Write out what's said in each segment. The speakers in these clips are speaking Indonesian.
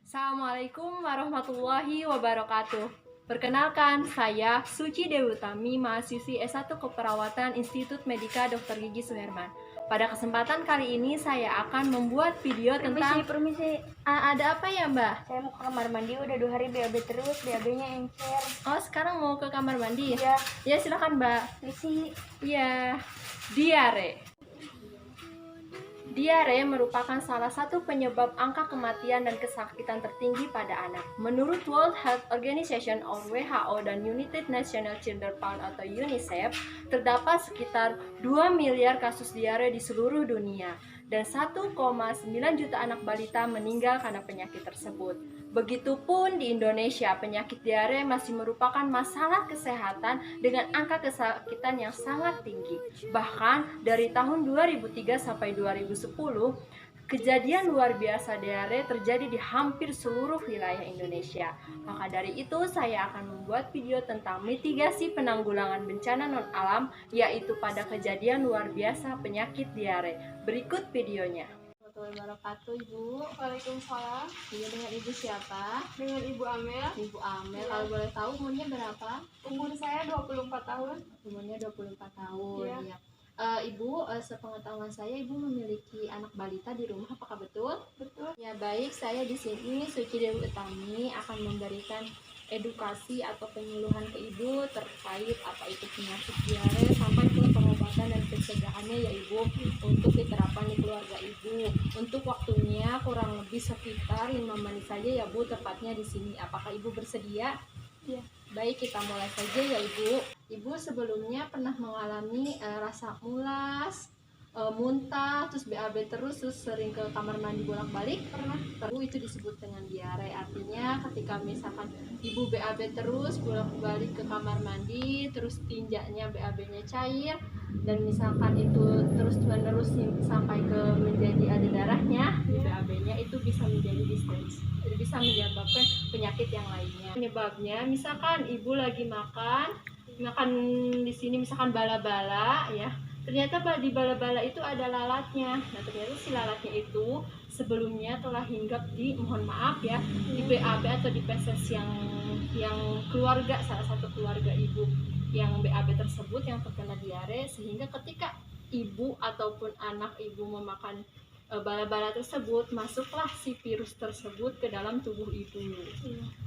Assalamualaikum warahmatullahi wabarakatuh. Perkenalkan, saya Suci Dewi Utami, mahasiswi S1 Keperawatan Institut Medika Dr. Gigi Suherman. Pada kesempatan kali ini saya akan membuat video tentang... Permisi. Ada apa ya, Mbak? Saya mau ke kamar mandi, udah 2 hari BAB terus, BAB-nya encer. Oh, sekarang mau ke kamar mandi? Iya. Ya, silakan, Mbak. Permisi. Iya. Diare. Diare merupakan salah satu penyebab angka kematian dan kesakitan tertinggi pada anak. Menurut World Health Organization atau WHO dan United Nations Children's Fund atau UNICEF, terdapat sekitar 2 miliar kasus diare di seluruh dunia dan 1,9 juta anak balita meninggal karena penyakit tersebut. Begitupun di Indonesia, penyakit diare masih merupakan masalah kesehatan dengan angka kesakitan yang sangat tinggi. Bahkan dari tahun 2003 sampai 2010, kejadian luar biasa diare terjadi di hampir seluruh wilayah Indonesia. Maka dari itu saya akan membuat video tentang mitigasi penanggulangan bencana non-alam, yaitu pada kejadian luar biasa penyakit diare. Berikut videonya. Warahmatullahi wabarakatuh, Ibu. Waalaikumsalam. Iya, dengan Ibu siapa? Dengan Ibu Amel. Ibu Amel. Iya. Kalau boleh tahu umurnya berapa? Umur saya 24 tahun. Umurnya 24 tahun. Iya. Ya. Ibu, sepengetahuan saya Ibu memiliki anak balita di rumah, apakah betul? Betul. Ya, baik, saya di sini Suci Dewi Utami akan memberikan edukasi atau penyuluhan ke Ibu terkait apa itu penyakit diare sampai ke pengobatan dan pencegahannya ya Ibu, untuk diterapkan di keluarga Ibu. Untuk waktunya kurang lebih sekitar 5 menit saja ya Bu, tepatnya di sini. Apakah Ibu bersedia? Iya. Baik, kita mulai saja ya Ibu. Ibu sebelumnya pernah mengalami rasa mulas, muntah, terus BAB terus sering ke kamar mandi bolak-balik? Pernah. Ibu, itu disebut dengan diare. Artinya ketika misalkan Ibu BAB terus bolak-balik ke kamar mandi, terus tinjaknya BAB-nya cair, dan misalkan itu terus-menerus sampai ke menjadi ada darahnya di BAB-nya, itu bisa menjadi distensi, bisa menyebabkan penyakit yang lainnya. Penyebabnya misalkan Ibu lagi makan di sini misalkan bala-bala ya, ternyata di bala-bala itu ada lalatnya. Nah, ternyata si lalatnya itu sebelumnya telah hinggap di, mohon maaf ya, di BAB atau di feses yang keluarga, salah satu keluarga Ibu yang BAB tersebut yang terkena diare, sehingga ketika Ibu ataupun anak Ibu memakan bala-bala tersebut, masuklah si virus tersebut ke dalam tubuh Ibu.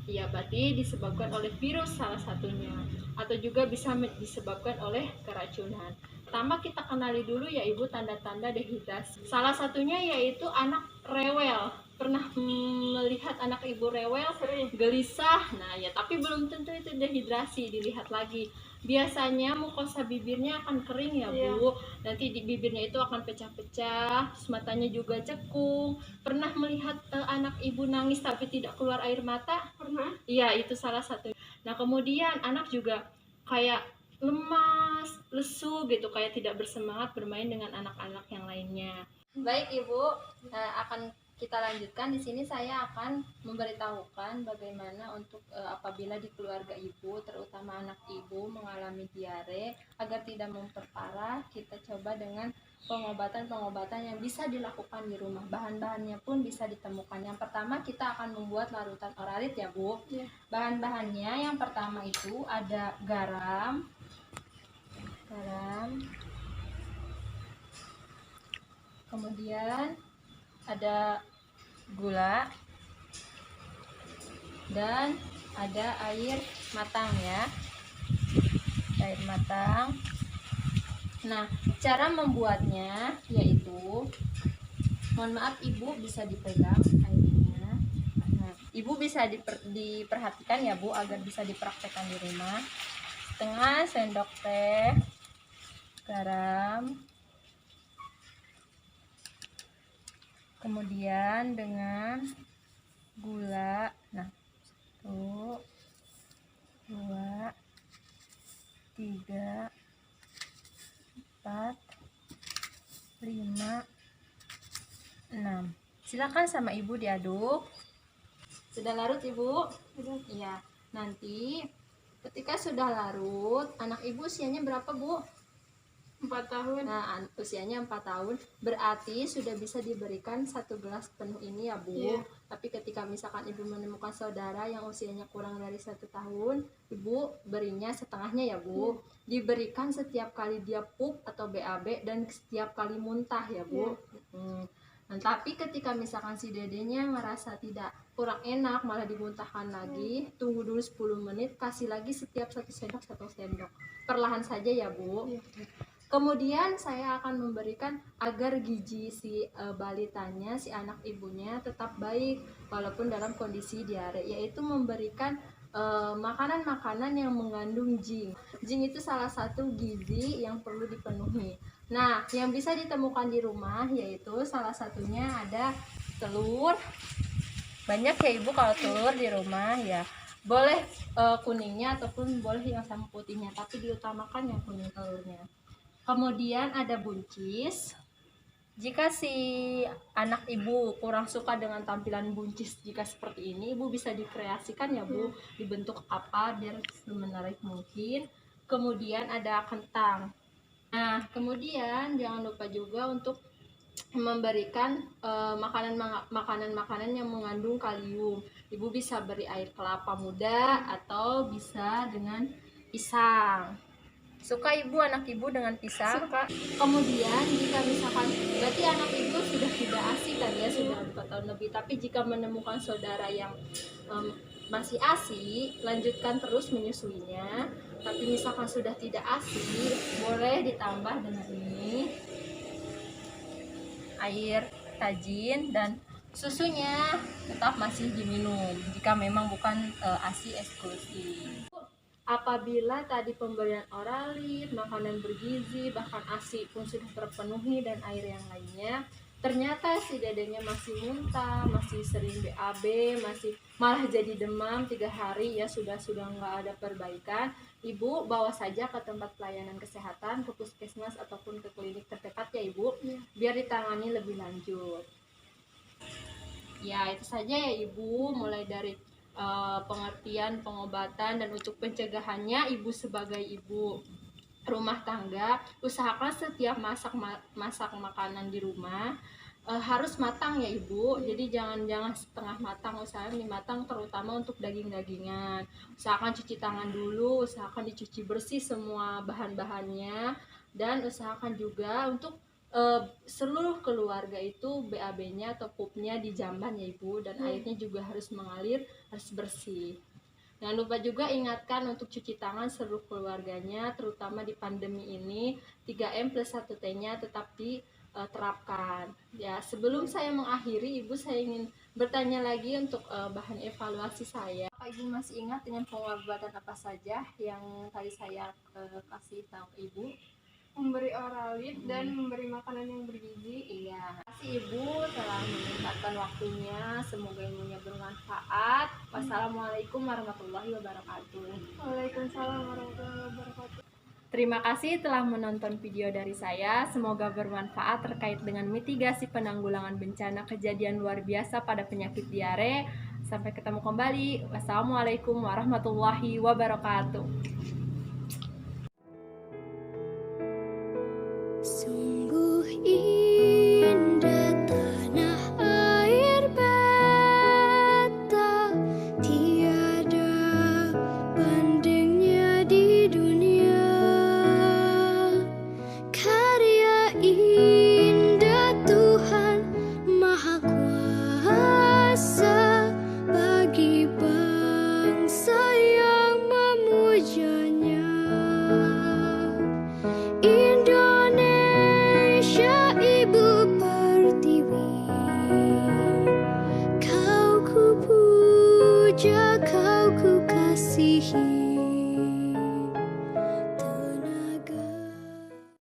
Iya, berarti disebabkan oleh virus salah satunya, atau juga bisa disebabkan oleh keracunan. Pertama kita kenali dulu ya Ibu tanda-tanda dehidrasi. Salah satunya yaitu anak rewel. Pernah melihat anak Ibu rewel, gelisah? Nah ya, tapi belum tentu itu dehidrasi, dilihat lagi. Biasanya mukosa bibirnya akan kering ya Bu. Nanti di bibirnya itu akan pecah-pecah, terus matanya juga cekung. Pernah melihat anak Ibu nangis tapi tidak keluar air mata? Pernah. Iya, itu salah satu. Nah, kemudian anak juga kayak lemas, lesu gitu, kayak tidak bersemangat bermain dengan anak-anak yang lainnya. Baik Ibu, akan kita lanjutkan. Di sini saya akan memberitahukan bagaimana untuk apabila di keluarga Ibu, terutama anak Ibu mengalami diare, agar tidak memperparah, kita coba dengan pengobatan-pengobatan yang bisa dilakukan di rumah. Bahan-bahannya pun bisa ditemukan. Yang pertama kita akan membuat larutan oralit ya Bu. Bahan-bahannya yang pertama itu ada garam, kemudian ada gula, dan ada air matang ya, air matang. Nah, cara membuatnya yaitu, mohon maaf Ibu bisa dipegang airnya. Nah, Ibu bisa diperhatikan ya Bu, agar bisa dipraktekkan di rumah. Setengah sendok teh garam, kemudian dengan gula. Nah, 1, 2, 3, 4, 5, 6. Silakan sama Ibu diaduk. Sudah larut Ibu? Iya. Nanti ketika sudah larut, anak Ibu usianya berapa Bu? 4 tahun. Nah, usianya 4 tahun berarti sudah bisa diberikan 1 gelas penuh ini ya Bu. Iya. Tapi ketika misalkan Ibu menemukan saudara yang usianya kurang dari 1 tahun, Ibu berinya setengahnya ya Bu. Diberikan setiap kali dia pup atau BAB dan setiap kali muntah ya Bu. Nah, tapi ketika misalkan si dedenya merasa tidak kurang enak malah dimuntahkan lagi, tunggu dulu 10 menit, kasih lagi setiap 1 sendok perlahan saja ya Bu. Kemudian saya akan memberikan agar gizi si balitanya, si anak ibunya tetap baik walaupun dalam kondisi diare, yaitu memberikan makanan-makanan yang mengandung zinc. Zinc itu salah satu gizi yang perlu dipenuhi. Nah, yang bisa ditemukan di rumah yaitu salah satunya ada telur. Banyak ya Ibu kalau telur di rumah ya. Boleh kuningnya ataupun boleh yang sama putihnya, tapi diutamakan yang kuning telurnya. Kemudian ada buncis. Jika si anak ibu kurang suka dengan tampilan buncis jika seperti ini, ibu bisa dikreasikan ya Bu, dibentuk apa biar semenarik mungkin. Kemudian ada kentang. Nah, kemudian jangan lupa juga untuk memberikan makanan-makanan yang mengandung kalium. Ibu bisa beri air kelapa muda atau bisa dengan pisang. Suka Ibu anak Ibu dengan pisang? Suka. Kemudian jika misalkan berarti anak Ibu sudah tidak ASI kan ya, sudah 4 tahun lebih. Tapi jika menemukan saudara yang masih ASI, lanjutkan terus menyusuinya. Tapi misalkan sudah tidak ASI, boleh ditambah dengan ini air tajin dan susunya tetap masih diminum jika memang bukan ASI eksklusif. Apabila tadi pemberian oralit, makanan bergizi, bahkan ASI pun sudah terpenuhi dan air yang lainnya, ternyata si dedenya masih muntah, masih sering BAB, masih malah jadi demam 3 hari ya, sudah nggak ada perbaikan, Ibu bawa saja ke tempat pelayanan kesehatan, ke puskesmas ataupun ke klinik terdekat ya Ibu, biar ditangani lebih lanjut. Ya itu saja ya Ibu, mulai dari pengertian pengobatan dan untuk pencegahannya. Ibu sebagai ibu rumah tangga usahakan setiap masak makanan di rumah harus matang ya Ibu, jadi jangan setengah matang, usahakan dimatang, terutama untuk daging-dagingan. Usahakan cuci tangan dulu, usahakan dicuci bersih semua bahan-bahannya, dan usahakan juga untuk seluruh keluarga itu BAB-nya atau pupnya dijamban ya Ibu, dan airnya juga harus mengalir, harus bersih. Jangan lupa juga ingatkan untuk cuci tangan seluruh keluarganya, terutama di pandemi ini 3M plus 1T-nya tetap diterapkan. Ya, sebelum saya mengakhiri Ibu, saya ingin bertanya lagi untuk bahan evaluasi saya. Apakah Ibu masih ingat dengan pengobatan apa saja yang tadi saya kasih tahu Ibu? Memberi oralit dan memberi makanan yang bergizi. Iya, terima kasih Ibu telah menyempatkan waktunya. Semoga ilmunya bermanfaat. Wassalamualaikum warahmatullahi wabarakatuh. Waalaikumsalam warahmatullahi wabarakatuh. Terima kasih telah menonton video dari saya. Semoga bermanfaat terkait dengan mitigasi penanggulangan bencana kejadian luar biasa pada penyakit diare. Sampai ketemu kembali. Wassalamualaikum warahmatullahi wabarakatuh. Sungguh indah tanah air beta, tiada bandingnya di dunia. Karya indah Tuhan Maha Kuasa bagi bangsa yang memujanya. Indonesia Ibu Pertiwi, kau ku puja, kau ku kasihi.